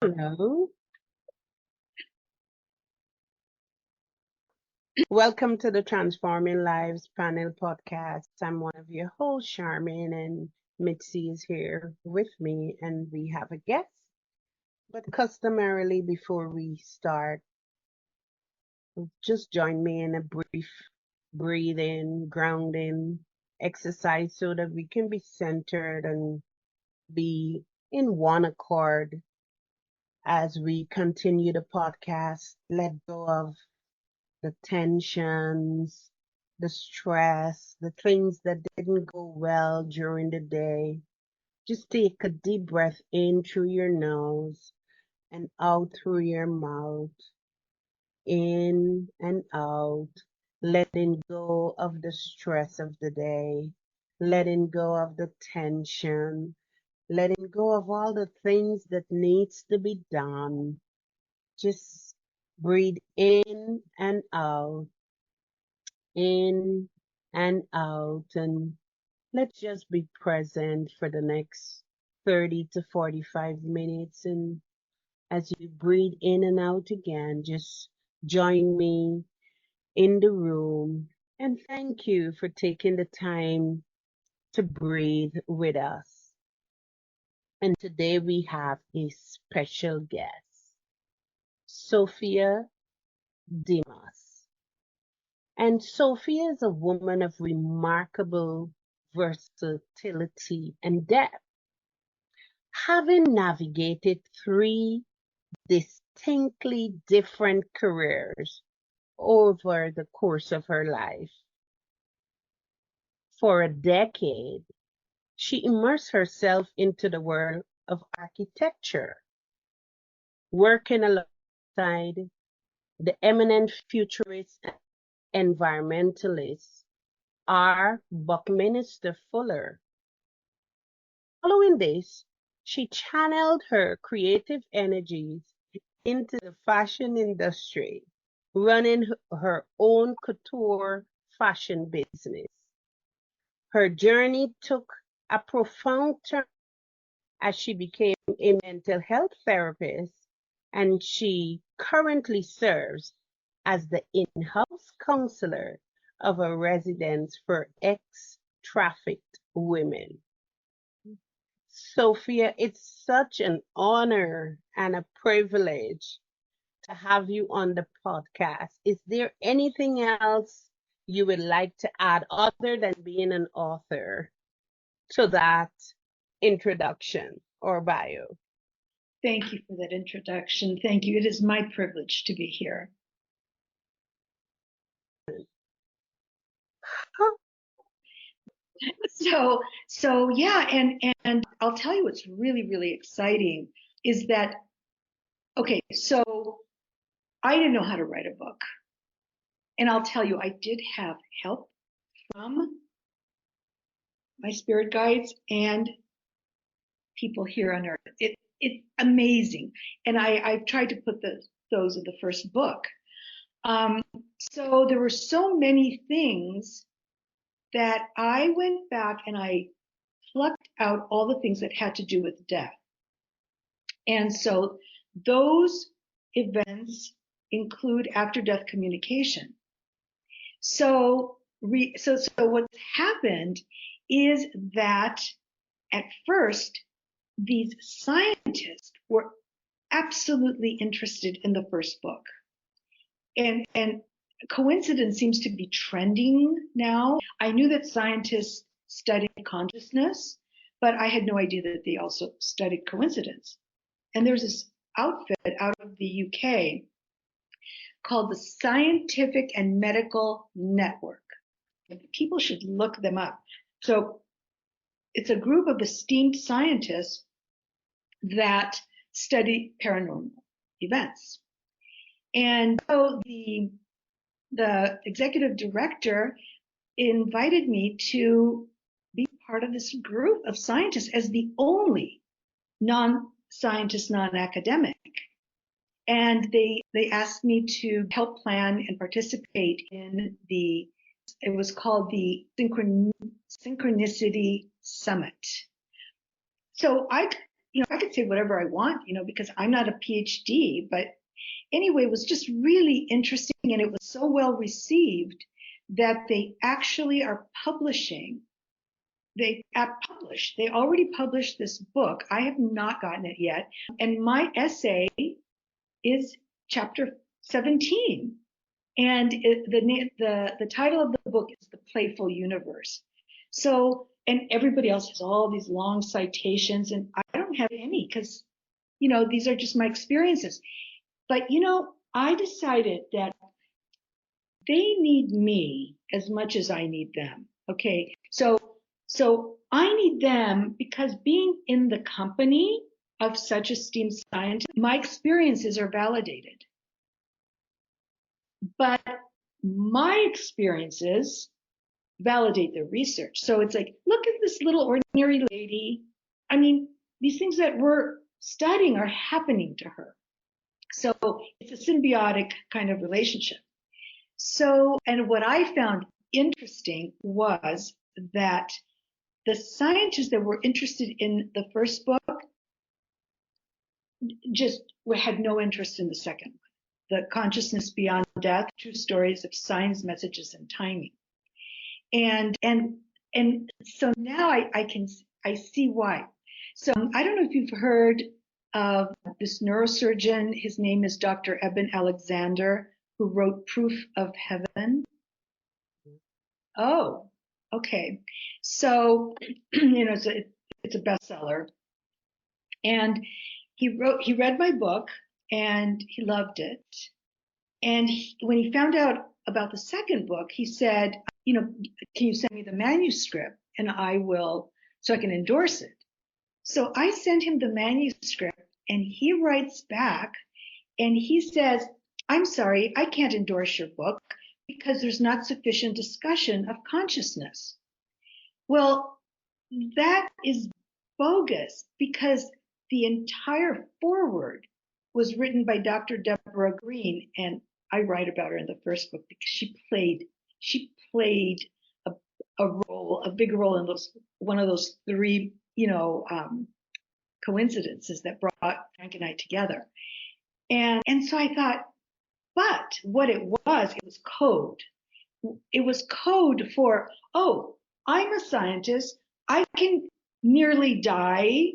Hello. Welcome to the Transforming Lives panel podcast. I'm one of your hosts, Charmin, and Mitzi is here with me, and we have a guest. But customarily, before we start, just join me in a brief breathing, grounding exercise so that we can be centered and be in one accord as we continue the podcast. Let go of the tensions, the stress, the things that didn't go well during the day. Just take a deep breath in through your nose and out through your mouth, in and out, letting go of the stress of the day, letting go of the tension, letting go of all the things that needs to be done. Just breathe in and out, and let's just be present for the next 30 to 45 minutes. And as you breathe in and out again, just join me in the room. And thank you for taking the time to breathe with us. And today we have a special guest, Sophia Dimas. And Sophia is a woman of remarkable versatility and depth, having navigated three distinctly different careers over the course of her life. For a decade, she immersed herself into the world of architecture, working alongside the eminent futurist and environmentalist R. Buckminster Fuller. Following this, she channeled her creative energies into the fashion industry, running her own couture fashion business. Her journey took a profound turn as she became a mental health therapist, and she currently serves as the in-house counselor of a residence for ex-trafficked women. Sophia, it's such an honor and a privilege to have you on the podcast. Is there anything else you would like to add other than being an author to that introduction or bio? Thank you for that introduction. Thank you. It is my privilege to be here. So yeah, and I'll tell you what's really exciting is that, okay, so I didn't know how to write a book. And I'll tell you, I did have help from my spirit guides and people here on earth. It's amazing. And I've tried to put those in the first book. So there were so many things that I went back and I plucked out all the things that had to do with death. And so those events include after death communication. So what's happened is that at first, these scientists were absolutely interested in the first book. And coincidence seems to be trending now. I knew that scientists studied consciousness, but I had no idea that they also studied coincidence. And there's this outfit out of the UK called the Scientific and Medical Network. People should look them up. So it's a group of esteemed scientists that study paranormal events. And so the executive director invited me to be part of this group of scientists as the only non-scientist, non-academic. And they asked me to help plan and participate in it was called the Synchronicity Summit. So I I could say whatever I want, because I'm not a PhD, but anyway, it was just really interesting, and it was so well received that they actually are publishing. They already published this book. I have not gotten it yet. And my essay is chapter 17. And the title of the book is The Playful Universe. So, and everybody else has all these long citations, and I don't have any because, these are just my experiences. But, I decided that they need me as much as I need them. Okay. So I need them because being in the company of such esteemed scientists, my experiences are validated. But my experiences validate the research. So it's like, look at this little ordinary lady. I mean, these things that we're studying are happening to her. So it's a symbiotic kind of relationship. So, and what I found interesting was that the scientists that were interested in the first book just had no interest in the second one. The Consciousness Beyond Death, True Stories of Signs, Messages, and Timing. And so now I see why. So I don't know if you've heard of this neurosurgeon. His name is Dr. Eben Alexander, who wrote Proof of Heaven. Oh, okay. So, it's a bestseller. And he read my book and he loved it. And when he found out about the second book, he said, can you send me the manuscript and so I can endorse it. So I sent him the manuscript and he writes back and he says, I'm sorry, I can't endorse your book because there's not sufficient discussion of consciousness. Well, that is bogus because the entire foreword was written by Dr. Deborah Green, and I write about her in the first book because she played a big role in one of those three, coincidences that brought Frank and I together. And so I thought, but what it was code. It was code for, oh, I'm a scientist. I can nearly die,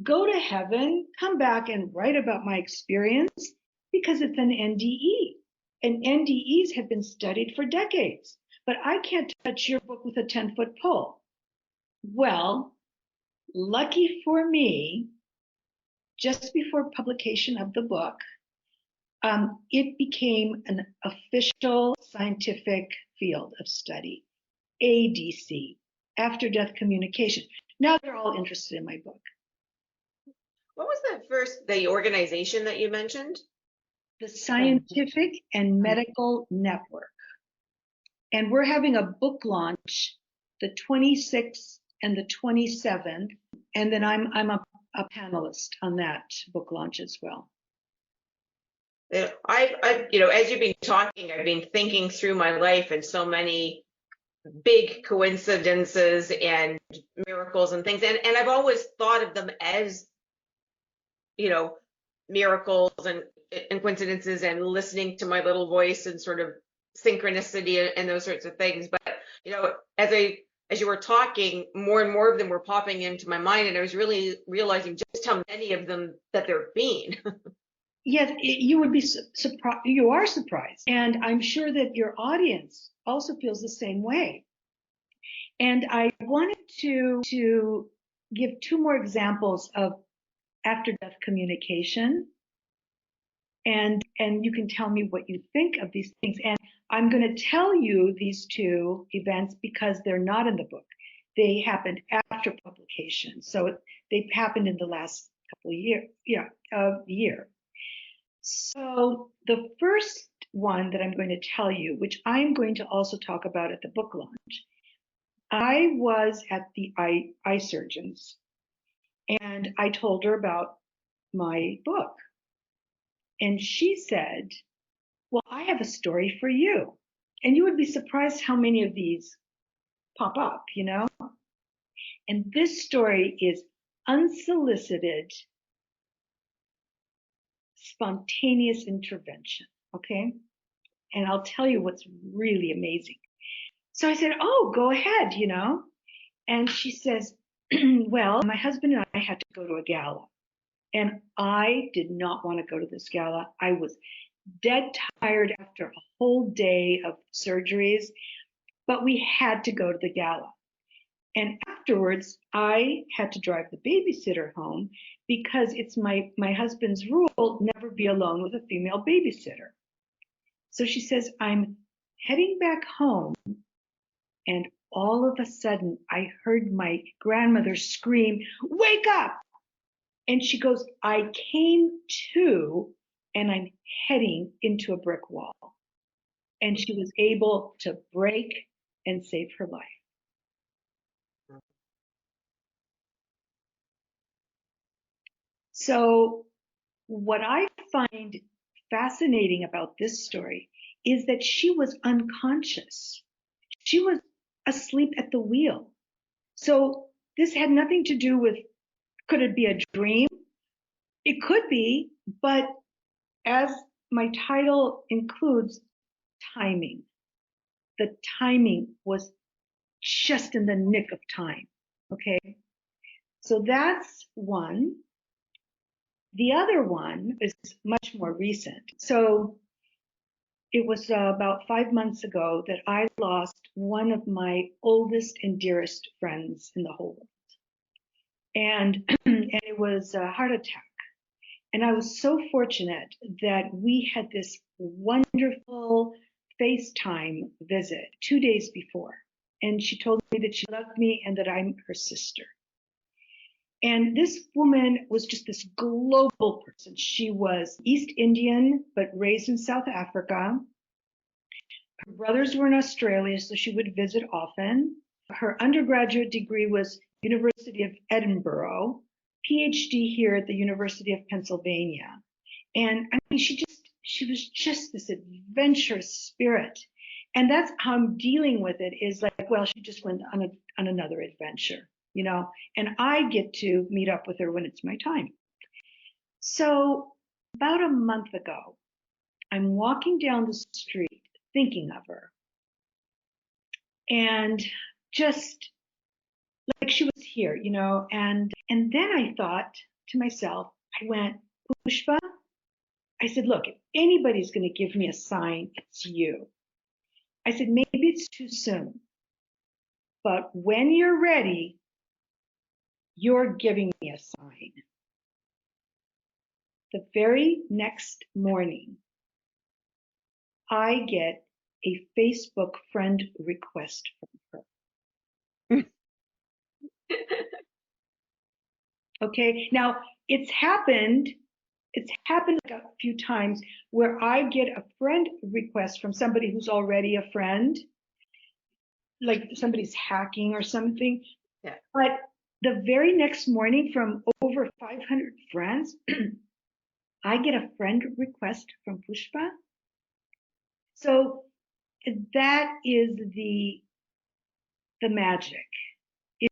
go to heaven, come back and write about my experience because it's an NDE. And NDEs have been studied for decades. But I can't touch your book with a 10-foot pole. Well, lucky for me, just before publication of the book, it became an official scientific field of study, ADC, after death communication. Now they're all interested in my book. What was the organization that you mentioned? The Scientific and Medical Network. And we're having a book launch the 26th and the 27th. And then I'm a panelist on that book launch as well. I've as you've been talking, I've been thinking through my life and so many big coincidences and miracles and things. And I've always thought of them as, miracles and coincidences and listening to my little voice and sort of synchronicity and those sorts of things. But, as you were talking, more and more of them were popping into my mind. And I was really realizing just how many of them that there have been. Yes, you would be surprised. You are surprised. And I'm sure that your audience also feels the same way. And I wanted to give two more examples of after-death communication. And you can tell me what you think of these things. And I'm going to tell you these two events because they're not in the book. They happened after publication. So they happened in the last couple of year. So the first one that I'm going to tell you, which I'm going to also talk about at the book launch, I was at the eye surgeon's and I told her about my book. And she said, well, I have a story for you. And you would be surprised how many of these pop up, And this story is unsolicited, spontaneous intervention. Okay. And I'll tell you what's really amazing. So I said, oh, go ahead, And she says, well, my husband and I had to go to a gala. And I did not want to go to this gala. I was dead tired after a whole day of surgeries, but we had to go to the gala. And afterwards, I had to drive the babysitter home because it's my husband's rule, never be alone with a female babysitter. So she says, I'm heading back home, and all of a sudden I heard my grandmother scream, wake up! And she goes, I came to, and I'm heading into a brick wall. And she was able to break and save her life. So what I find fascinating about this story is that she was unconscious. She was asleep at the wheel. So this had nothing to do with, could it be a dream? It could be, but as my title includes, timing. The timing was just in the nick of time. Okay. So that's one. The other one is much more recent. So it was about 5 months ago that I lost one of my oldest and dearest friends in the whole world. And it was a heart attack. And I was so fortunate that we had this wonderful FaceTime visit 2 days before. And she told me that she loved me and that I'm her sister. And this woman was just this global person. She was East Indian, but raised in South Africa. Her brothers were in Australia, so she would visit often. Her undergraduate degree was University of Edinburgh, PhD here at the University of Pennsylvania. And I mean, she was just this adventurous spirit. And that's how I'm dealing with it, is like, well, she just went on another adventure, and I get to meet up with her when it's my time. So about a month ago, I'm walking down the street thinking of her. And just like she was here, and then I thought to myself, I went, Pushpa, I said, look, if anybody's going to give me a sign, it's you. I said, maybe it's too soon, but when you're ready, you're giving me a sign. The very next morning, I get a Facebook friend request from her. Okay, now it's happened like a few times where I get a friend request from somebody who's already a friend, like somebody's hacking or something. Yeah. But the very next morning, from over 500 friends, I get a friend request from Pushpa. So that is the magic,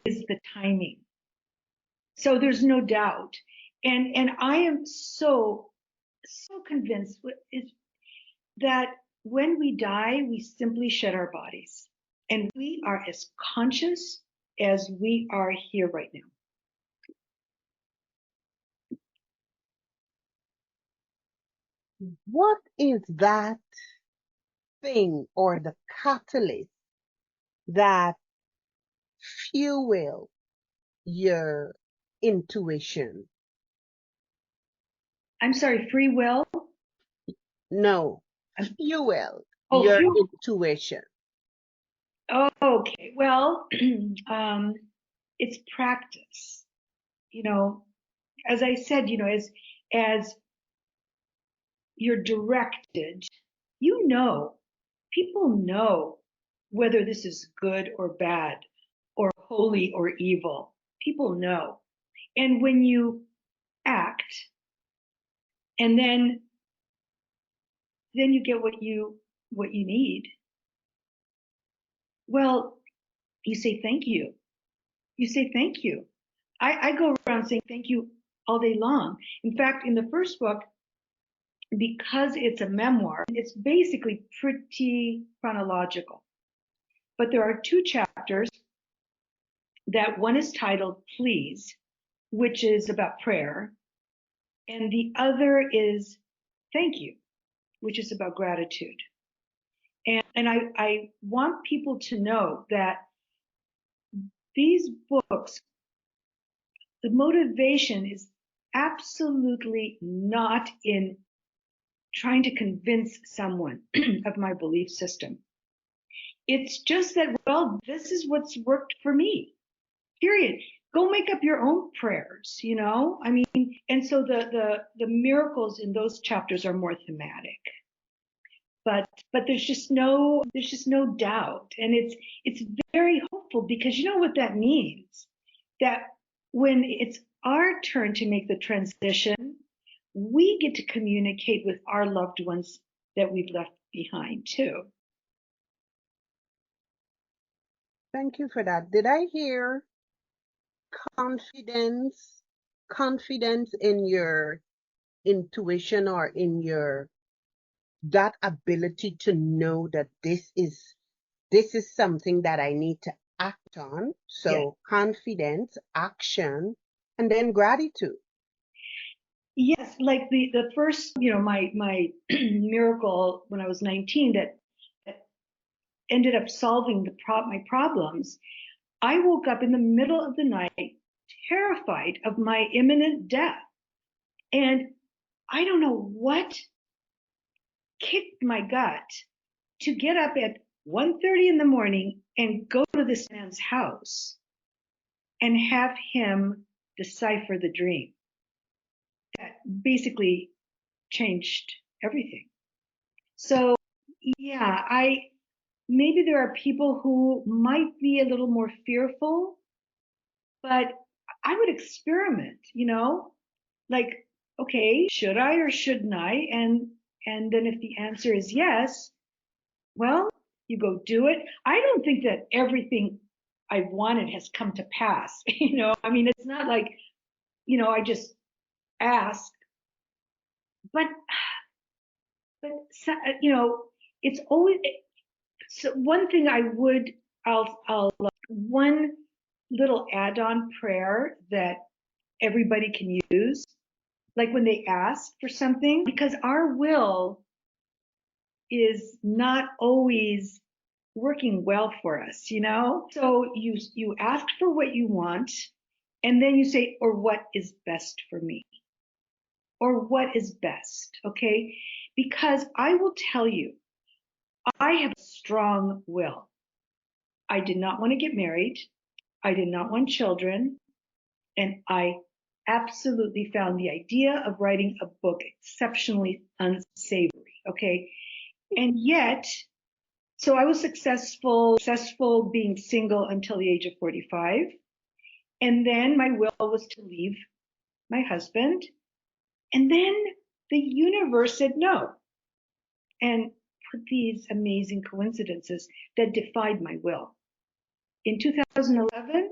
is the timing. So there's no doubt. And I am so convinced is that when we die, we simply shed our bodies. And we are as conscious as we are here right now. What is that thing or the catalyst that fuel your intuition? I'm sorry, free will? No, fuel Oh, your fuel. intuition. Oh, okay. Well, it's practice. As I said, as you're directed, people know whether this is good or bad or holy or evil. People know. And when you act, and then you get what you need, well, you say thank you. You say thank you. I go around saying thank you all day long. In fact, in the first book, because it's a memoir, it's basically pretty chronological. But there are two chapters that one is titled Please, which is about prayer, and the other is Thank You, which is about gratitude. And I want people to know that these books, the motivation is absolutely not in trying to convince someone of my belief system. It's just that, well, this is what's worked for me, period. Go make up your own prayers, you know? I mean, and so the miracles in those chapters are more thematic. But there's just no doubt. And it's very hopeful, because you know what that means? That when it's our turn to make the transition, we get to communicate with our loved ones that we've left behind too. Thank you for that. Did I hear confidence, confidence in your intuition, or in your that ability to know that this is something that I need to act on? Yeah. So confidence, action, and then gratitude. Yes, like the first, my miracle when I was 19 that ended up solving my problems. I woke up in the middle of the night terrified of my imminent death. And I don't know what kicked my gut to get up at 1:30 in the morning and go to this man's house and have him decipher the dream. That basically changed everything. So yeah, maybe there are people who might be a little more fearful, but I would experiment, like, okay, should I or shouldn't I? And then if the answer is yes, well, you go do it. I don't think that everything I've wanted has come to pass. I mean, it's not like, I just ask, but it's always, so one thing I'll one little add-on prayer that everybody can use, like when they ask for something, because our will is not always working well for us, So you ask for what you want, and then you say, or what is best for me? Or what is best, okay? Because I will tell you, I have a strong will. I did not want to get married. I did not want children. And I absolutely found the idea of writing a book exceptionally unsavory, okay? And yet, so I was successful being single until the age of 45. And then my will was to leave my husband. And then the universe said no, and put these amazing coincidences that defied my will. In 2011,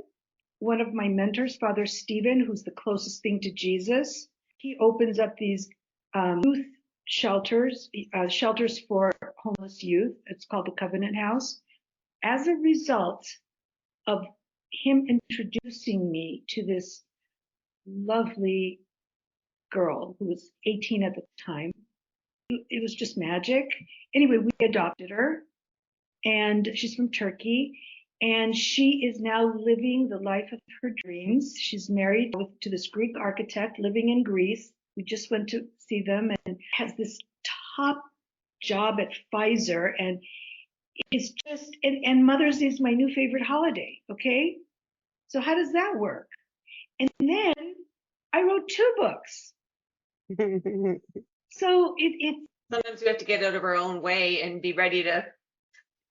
one of my mentors, Father Stephen, who's the closest thing to Jesus, he opens up these youth shelters for homeless youth. It's called the Covenant House. As a result of him introducing me to this lovely girl who was 18 at the time, it was just magic. Anyway, we adopted her, and she's from Turkey. And she is now living the life of her dreams. She's married to this Greek architect living in Greece. We just went to see them, and has this top job at Pfizer. And it's just, and Mother's Day is my new favorite holiday. Okay. So how does that work? And then I wrote 2 books. So it's sometimes we have to get out of our own way and be ready to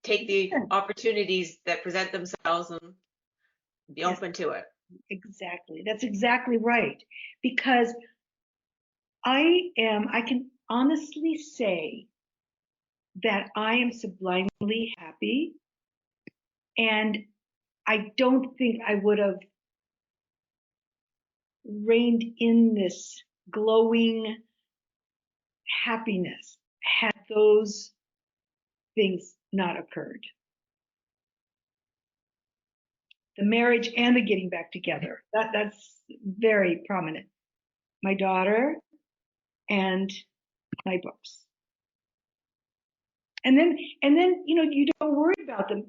take the opportunities that present themselves and be open to it. Exactly. That's exactly right. Because I can honestly say that I am sublimely happy. And I don't think I would have reigned in this glowing happiness had those things not occurred. The marriage and the getting back together, that's very prominent. My daughter and my books. And then, you don't worry about them.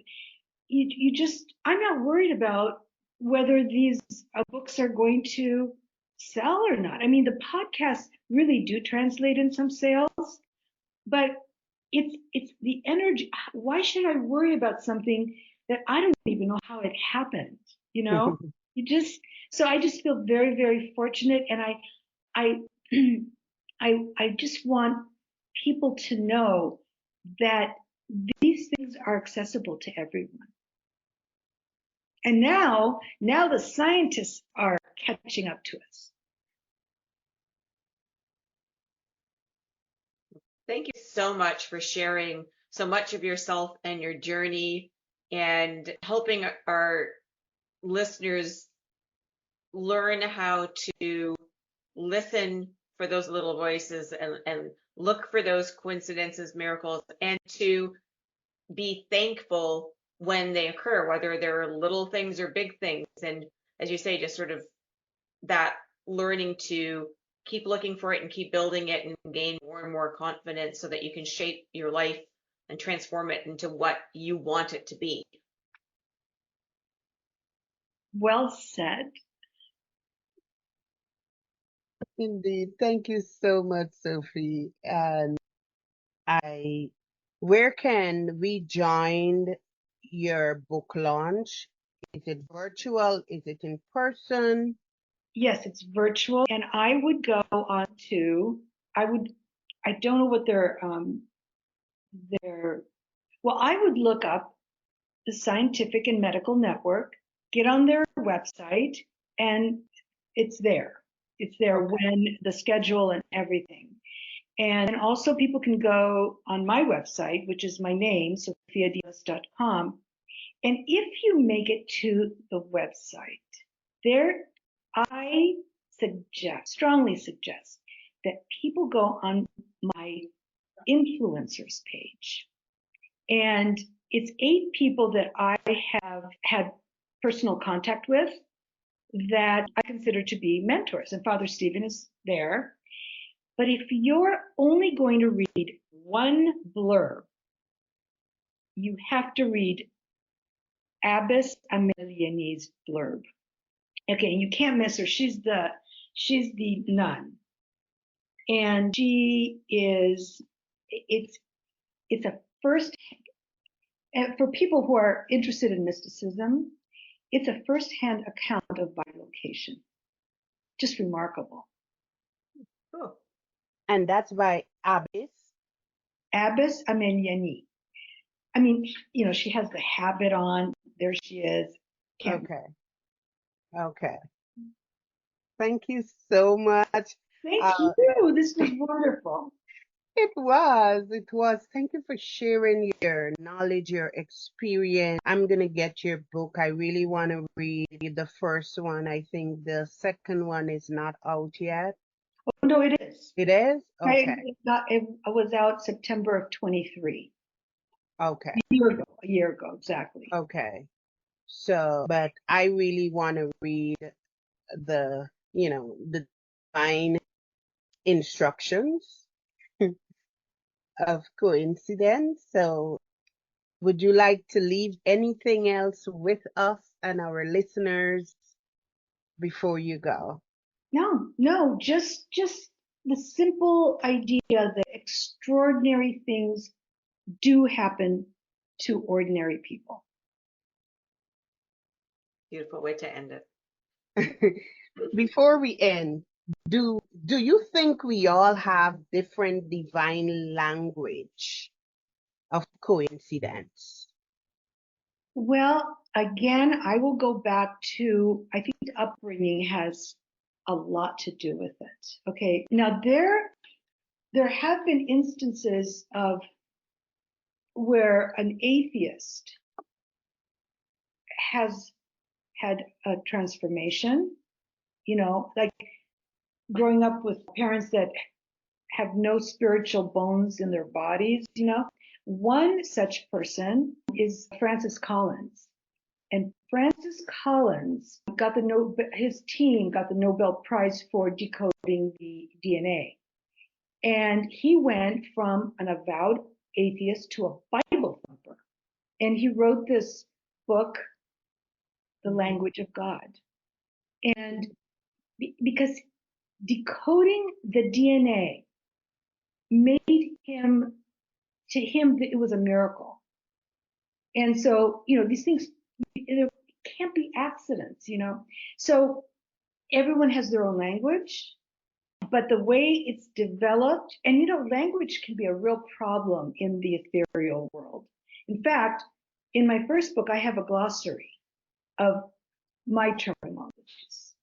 I'm not worried about whether these books are going to sell or not. I mean, the podcasts really do translate in some sales, but it's the energy. Why should I worry about something that I don't even know how it happened? So I just feel very, very fortunate, and I I just want people to know that these things are accessible to everyone. And now the scientists are catching up to us. Thank you so much for sharing so much of yourself and your journey and helping our listeners learn how to listen for those little voices and look for those coincidences, miracles, and to be thankful when they occur, whether they're little things or big things. And as you say, just sort of that learning to keep looking for it and keep building it and gain more and more confidence so that you can shape your life and transform it into what you want it to be. Well said. Indeed. Thank you so much, Sophie. And where can we join your book launch? Is it virtual? Is it in person? Yes, it's virtual, and I would go on to, I don't know what I would look up the Scientific and Medical Network, get on their website, and it's there. It's there when the schedule and everything. And also people can go on my website, which is my name, sophiadimas.com. And if you make it to the website, I strongly suggest that people go on my influencers page. And it's 8 people that I have had personal contact with that I consider to be mentors. And Father Stephen is there. But if you're only going to read one blurb, you have to read Abbess Ameliani's blurb. Okay, and you can't miss her. She's the nun. And it's a first, and for people who are interested in mysticism, it's a first-hand account of bilocation. Just remarkable. Oh. And that's by Abbess Ameliani. I mean, she has the habit on. There she is. Okay. Thank you so much. Thank you. This was wonderful. It was. Thank you for sharing your knowledge, your experience. I'm going to get your book. I really want to read the first one. I think the second one is not out yet. Oh, no, it is. It is? Okay. It was out September of 23. Okay. A year ago, exactly. Okay. So, but I really want to read the divine instructions of coincidence. So, would you like to leave anything else with us and our listeners before you go? No, just the simple idea that extraordinary things do happen to ordinary people. Beautiful way to end it. Before we end, do you think we all have different divine language of coincidence? Well, again, I will go back to, I think upbringing has a lot to do with it. Okay, now there have been instances of where an atheist has had a transformation, like growing up with parents that have no spiritual bones in their bodies. One such person is Francis Collins. And Francis Collins his team got the Nobel Prize for decoding the DNA. And he went from an avowed atheist to a Bible thumper. And he wrote this book, The Language of God. And because decoding the DNA made him, to him, it was a miracle. And so, these things, it can't be accidents. So everyone has their own language, but the way it's developed, and language can be a real problem in the ethereal world. In fact, in my first book, I have a glossary of my terminologies.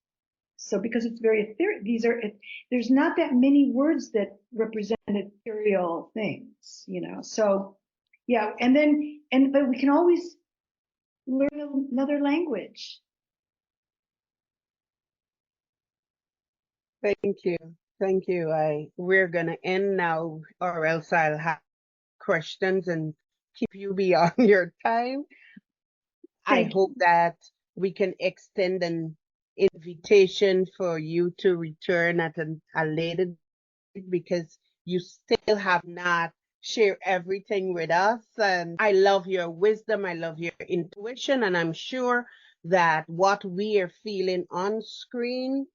So because it's very ethereal, there's not that many words that represent ethereal things, So yeah, but we can always learn another language. Thank you. Thank you. We're gonna end now, or else I'll have questions and keep you beyond your time. I hope that we can extend an invitation for you to return at a later date, because you still have not shared everything with us. And I love your wisdom. I love your intuition. And I'm sure that what we are feeling on screen,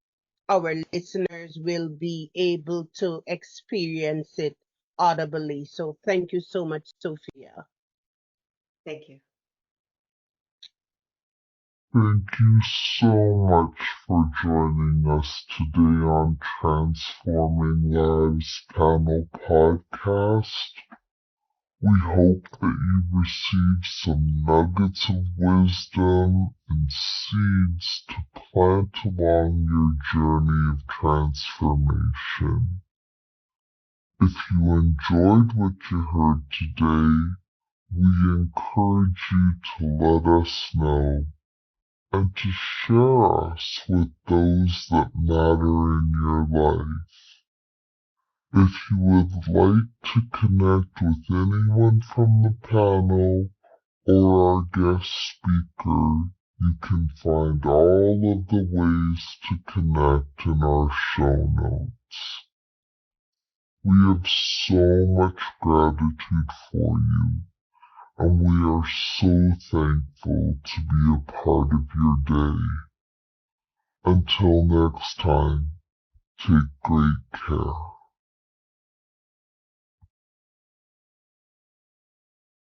our listeners will be able to experience it audibly. So thank you so much, Sophia. Thank you. Thank you so much for joining us today on Transforming Lives Panel Podcast. We hope that you received some nuggets of wisdom and seeds to plant along your journey of transformation. If you enjoyed what you heard today, we encourage you to let us know and to share us with those that matter in your life. If you would like to connect with anyone from the panel or our guest speaker, you can find all of the ways to connect in our show notes. We have so much gratitude for you, and we are so thankful to be a part of your day. Until next time, take great care.